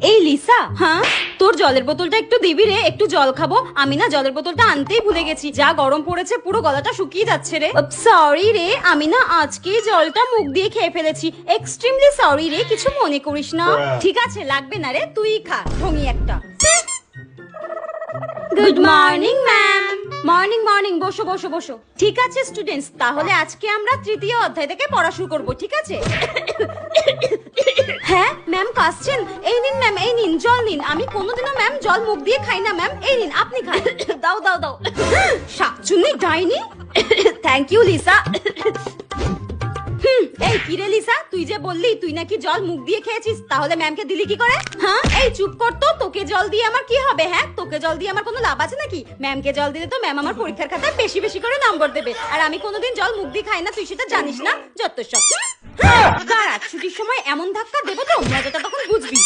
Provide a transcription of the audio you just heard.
এই লিসা, হ্যাঁ তোর জলের বোতলটা একটু দিবি রে, একটু জল খাবো। আমি না জলের বোতলটা আনতেই ভুলে গেছি, যা গরম পড়েছে পুরো গলাটা শুকিয়ে যাচ্ছে রে। সরি রে, আমি না আজকে জলটা মুখ দিয়ে খেয়ে ফেলেছি, এক্সট্রিমলি সরি রে, কিছু মনে করিস না। ঠিক আছে, লাগবে না রে, তুই খা, ঢঙি একটা। Good morning ma'am. Morning morning, বসো বসো বসো। ঠিক আছে স্টুডেন্টস, তাহলে আজকে আমরা তৃতীয় অধ্যায় থেকে পড়া শুরু করবো, ঠিক আছে? হ্যাঁ ম্যাম কাশছেন? এই নিন ম্যাম, এই নিন জল নিন। আমি কোনোদিনও ম্যাম জল মুখ দিয়ে খাই না ম্যাম, এই নিন আপনি খান। দাও দাও দাও। শাকচুন্নি ডাইনি। Thank you Lisa. এই কিরে লিসা, তুই যে বললি তুই নাকি জল মুখ দিয়ে খেয়েছিস, তাহলে ম্যামকে দিলি কি করে? হ্যাঁ এই চুপ কর তো, তোকে জল দিয়ে আমার কি হবে? হ্যাঁ তোকে জল দিয়ে আমার কোনো লাভ আছে নাকি? ম্যামকে জল দিলে তো ম্যাম আমার পরীক্ষার খাতায় বেশি বেশি করে নম্বর দেবে, আর আমি কোনোদিন জল মুখ দিয়ে খাই না, তুই সেটা জানিস না? যত সব। দাঁড়া, ছুটির সময় এমন ধাক্কা দেবো তো মজাটা তখন বুঝবি।